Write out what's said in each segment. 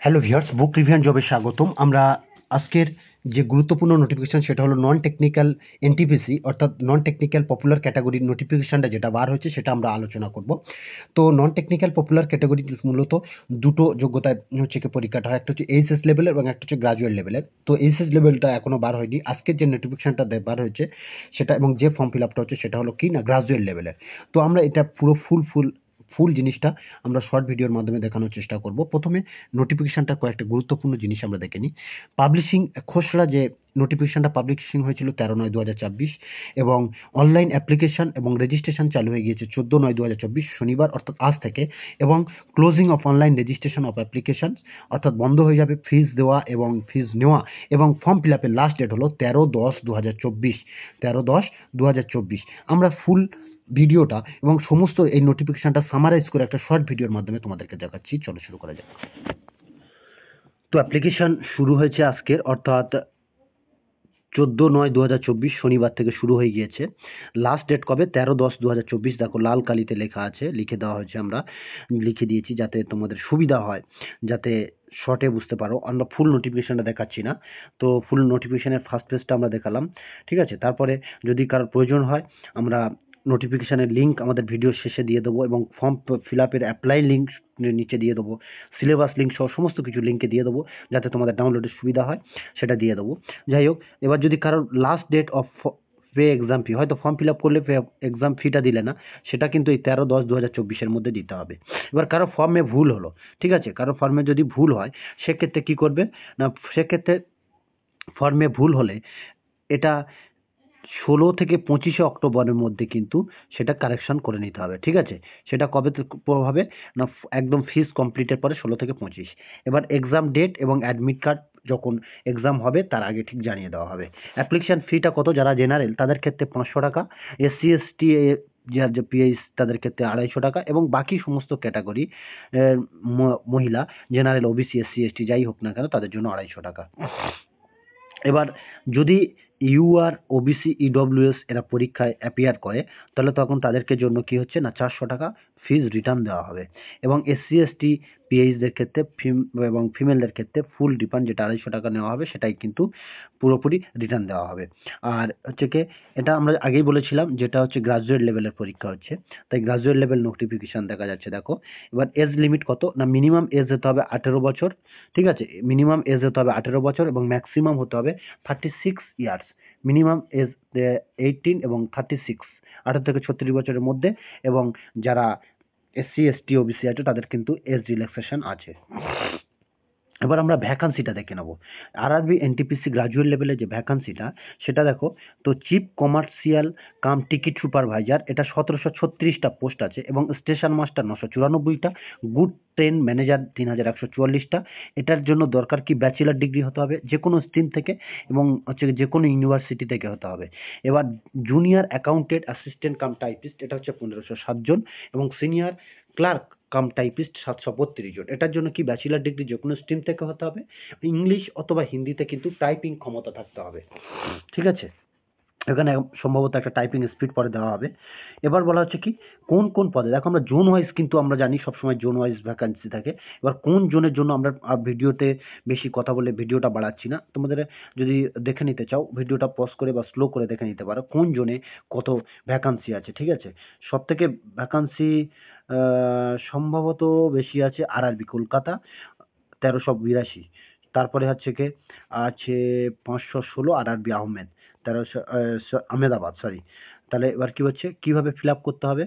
Hello viewers, book review and জবে স্বাগতম। আমরা আজকের যে গুরুত্বপূর্ণ নোটিফিকেশন সেটা হলো নন টেকনিক্যাল এনটিপিসি অর্থাৎ নন টেকনিক্যাল পপুলার ক্যাটাগরির নোটিফিকেশানটা যেটা বার হয়েছে সেটা আমরা আলোচনা করব। তো নন টেকনিক্যাল পপুলার ক্যাটাগরি মূলত দুটো যোগ্যতায় হচ্ছে কি পরীক্ষাটা হয়, একটা হচ্ছে এইচএস লেভেলের এবং একটা হচ্ছে গ্রাজুয়েট লেভেলের। তো এইচএস লেভেলটা এখনও বার হয়নি, আজকের যে নোটিফিকেশানটা বার হয়েছে সেটা এবং যে ফর্ম ফিল আপটা হচ্ছে সেটা হলো কি না গ্রাজুয়েট লেভেলের। তো আমরা এটা পুরো ফুল জিনিসটা আমরা শর্ট ভিডিওর মাধ্যমে দেখানোর চেষ্টা করব। প্রথমে নোটিফিকেশানটার কয়েকটা গুরুত্বপূর্ণ জিনিস আমরা দেখে নিই। পাবলিশিং খসড়া যে নোটিফিকেশানটা পাবলিশিং হয়েছিল 13/9/2024 এবং অনলাইন অ্যাপ্লিকেশান এবং রেজিস্ট্রেশন চালু হয়ে গিয়েছে 14/9/2024 শনিবার অর্থাৎ আজ থেকে। এবং closing of online registration of applications অর্থাৎ বন্ধ হয়ে যাবে ফিজ দেওয়া এবং ফিজ নেওয়া এবং ফর্ম ফিল আপের লাস্ট ডেট হলো 13/10/2024। 13/10/2024 আমরা ফুল ভিডিওটা এবং সমস্ত এই নোটিফিকেশানটা সামারাইজ করে একটা শর্ট ভিডিওর মাধ্যমে তোমাদেরকে দেখাচ্ছি। চলো শুরু করা যাক। তো অ্যাপ্লিকেশান শুরু হয়েছে আজকের অর্থাৎ 14/9/2024 শনিবার থেকে শুরু হয়ে গিয়েছে। লাস্ট ডেট কবে? 13/10/2024। দেখো লাল কালিতে লেখা আছে, লিখে দেওয়া হয়েছে, আমরা লিখে দিয়েছি যাতে তোমাদের সুবিধা হয়, যাতে শর্টে বুঝতে পারো। আমরা ফুল নোটিফিকেশানটা দেখাচ্ছি না, তো ফুল নোটিফিকেশানের ফার্স্ট পেজটা আমরা দেখালাম, ঠিক আছে। তারপরে যদি কারোর প্রয়োজন হয় আমরা নোটিফিকেশানের লিঙ্ক আমাদের ভিডিওর শেষে দিয়ে দেবো এবং ফর্ম ফিল আপের অ্যাপ্লাই লিঙ্ক নিচে দিয়ে দেবো, সিলেবাস লিঙ্ক সহ সমস্ত কিছু লিঙ্কে দিয়ে দেবো যাতে তোমাদের ডাউনলোডের সুবিধা হয়, সেটা দিয়ে দেবো। যাই হোক, এবার যদি কারোর last date of pay exam fee, হয়তো ফর্ম ফিল আপ করলে এক্সাম ফিটা দিলে না, সেটা কিন্তু এই 13/10/2024 মধ্যে দিতে হবে। এবার কারো ফর্মে ভুল হলো, ঠিক আছে, কারো ফর্মে যদি ভুল হয় সেক্ষেত্রে কী করবে না, সেক্ষেত্রে ফর্মে ভুল হলে এটা 16 থেকে 25 অক্টোবরের মধ্যে কিন্তু সেটা কারেকশন করে নিতে হবে, ঠিক আছে। সেটা কবে হবে না, একদম ফিস কমপ্লিটের পরে 16 থেকে 25। এবার এক্সাম ডেট এবং অ্যাডমিট কার্ড যখন এক্সাম হবে তার আগে ঠিক জানিয়ে দেওয়া হবে। অ্যাপ্লিকেশান ফিটা কত? যারা জেনারেল তাদের ক্ষেত্রে 500 টাকা, SC ST যার যে PH তাদের ক্ষেত্রে 250 টাকা এবং বাকি সমস্ত ক্যাটাগরি মহিলা জেনারেল OBC SC ST যাই হোক না কেন তাদের জন্য 250 টাকা। এবার যদি UR OBC EWS এরা পরীক্ষায় অ্যাপিয়ার করে তাহলে তখন তাদেরকে জন্য কি হচ্ছে না 400 টাকা ফিজ রিটার্ন দেওয়া হবে এবং SC ST PHদের ক্ষেত্রে এবং ফিমেলদের ক্ষেত্রে ফুল রিফান্ড যেটা 250 টাকা নেওয়া হবে সেটাই কিন্তু পুরোপুরি রিটার্ন দেওয়া হবে। আর হচ্ছে কি, এটা আমরা আগেই বলেছিলাম যেটা হচ্ছে গ্রাজুয়েট লেভেলের পরীক্ষা হচ্ছে, তাই গ্রাজুয়েট লেভেল নোটিফিকেশান দেখা যাচ্ছে। দেখো এবার এজ লিমিট কত না, মিনিমাম এজ হতে হবে 18 বছর, ঠিক আছে, মিনিমাম এজ হতে হবে 18 বছর এবং ম্যাক্সিমাম হতে হবে 36 ইয়ার্স। মিনিমাম এজ 18 এবং 36, 18 থেকে 36 বছরের মধ্যে। এবং যারা SC ST OBC আছে তাদের কিন্তু এজ রিল্যাক্সেশন আছে। এবার আমরা ভ্যাকান্সিটা দেখে নেব। RRB NTPC গ্রাজুয়েট লেভেলে যে ভ্যাকান্সিটা সেটা দেখো, তো chief commercial cum ticket supervisor এটা 1736টা পোস্ট আছে এবং স্টেশন মাস্টার 994টা, গুড ট্রেন ম্যানেজার 3144টা। এটার জন্য দরকার কি ব্যাচেলার ডিগ্রি হতে হবে যে কোনো স্ট্রিম থেকে এবং হচ্ছে যে কোনো ইউনিভার্সিটি থেকে হতে হবে। এবার junior accountant assistant cum typist এটা হচ্ছে 1507 জন এবং সিনিয়র ক্লার্ক কাম টাইপিস্ট 732 জন। এটার জন্য কি ব্যাচেলার ডিগ্রি যে কোনো স্ট্রিম থেকে হতে হবে, ইংলিশ অথবা হিন্দিতে কিন্তু টাইপিং ক্ষমতা থাকতে হবে, ঠিক আছে। এখানে সম্ভবত একটা টাইপিং স্পিড পরে দেওয়া হবে। এবার বলা হচ্ছে কি কোন কোন পদে, দেখো আমরা জোন ওয়াইজ কিন্তু আমরা জানি সবসময় জোন ওয়াইজ ভ্যাকান্সি থাকে। এবার কোন জোনের জন্য আমরা ভিডিওতে বেশি কথা বলে ভিডিওটা বাড়াচ্ছি না, তোমাদের যদি দেখে নিতে চাও ভিডিওটা পজ করে বা স্লো করে দেখে নিতে পারো কোন জোনে কত ভ্যাকান্সি আছে, ঠিক আছে। সব থেকে ভ্যাকান্সি সম্ভবত বেশি আছে RRB কলকাতা 1382, তারপরে হচ্ছে কি আছে 516 RRB আহমেদ 1300 আহমেদাবাদ, সরি। তাহলে এবার কি হচ্ছে, কিভাবে ফিল আপ করতে হবে?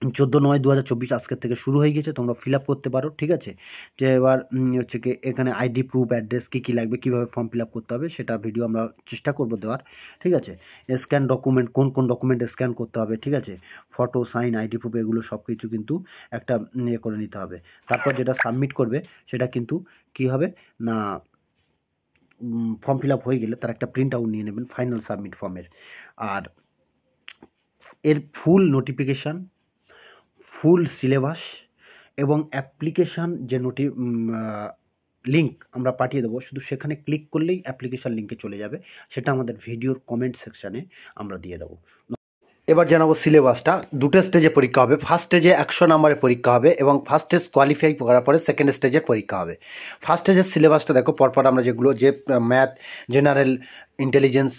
14/9/2024 আজকের থেকে শুরু হয়ে গেছে, তোমরা ফিল আপ করতে পারো, ঠিক আছে। যে এবার হচ্ছে কি এখানে ID প্রুফ, অ্যাড্রেস কী লাগবে, কীভাবে ফর্ম ফিল আপ করতে হবে সেটা ভিডিও আমরা চেষ্টা করবো দেওয়ার, ঠিক আছে। স্ক্যান ডকুমেন্ট, কোন কোন ডকুমেন্ট স্ক্যান করতে হবে, ঠিক আছে, ফটো, সাইন, ID প্রুফ এগুলো সব কিছু কিন্তু একটা ইয়ে করে নিতে হবে। তারপর যেটা সাবমিট করবে সেটা কিন্তু কী হবে না, ফর্ম ফিল আপ হয়ে গেলে তার একটা প্রিন্ট আউট নিয়ে নেবেন ফাইনাল সাবমিট ফর্মের। আর এর ফুল নোটিফিকেশান, ফুল সিলেবাস এবং অ্যাপ্লিকেশান যে লিঙ্ক আমরা পাঠিয়ে দেবো, শুধু সেখানে ক্লিক করলেই অ্যাপ্লিকেশান লিঙ্কে চলে যাবে, সেটা আমাদের ভিডিওর কমেন্ট সেকশানে আমরা দিয়ে দেবো। এবার জানাবো সিলেবাসটা। দুটো স্টেজে পরীক্ষা হবে। ফার্স্ট স্টেজে 100 নম্বরের পরীক্ষা হবে এবং ফার্স্ট স্টেজ কোয়ালিফাই করার পরে সেকেন্ড স্টেজের পরীক্ষা হবে। ফার্স্ট স্টেজের সিলেবাসটা দেখো, পরপর আমরা যেগুলো, যে math, general intelligence,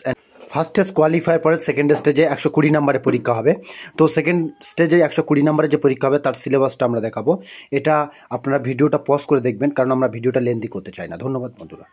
first stage qualify পরে সেকেন্ড স্টেজে 120 নম্বরের পরীক্ষা হবে। তো সেকেন্ড স্টেজে 120 নম্বরের যে পরীক্ষা হবে তার সিলেবাসটা আমরা দেখাবো। এটা আপনারা ভিডিওটা পজ করে দেখবেন, কারণ আমরা ভিডিওটা লেন্দি করতে চাই না। ধন্যবাদ বন্ধুরা।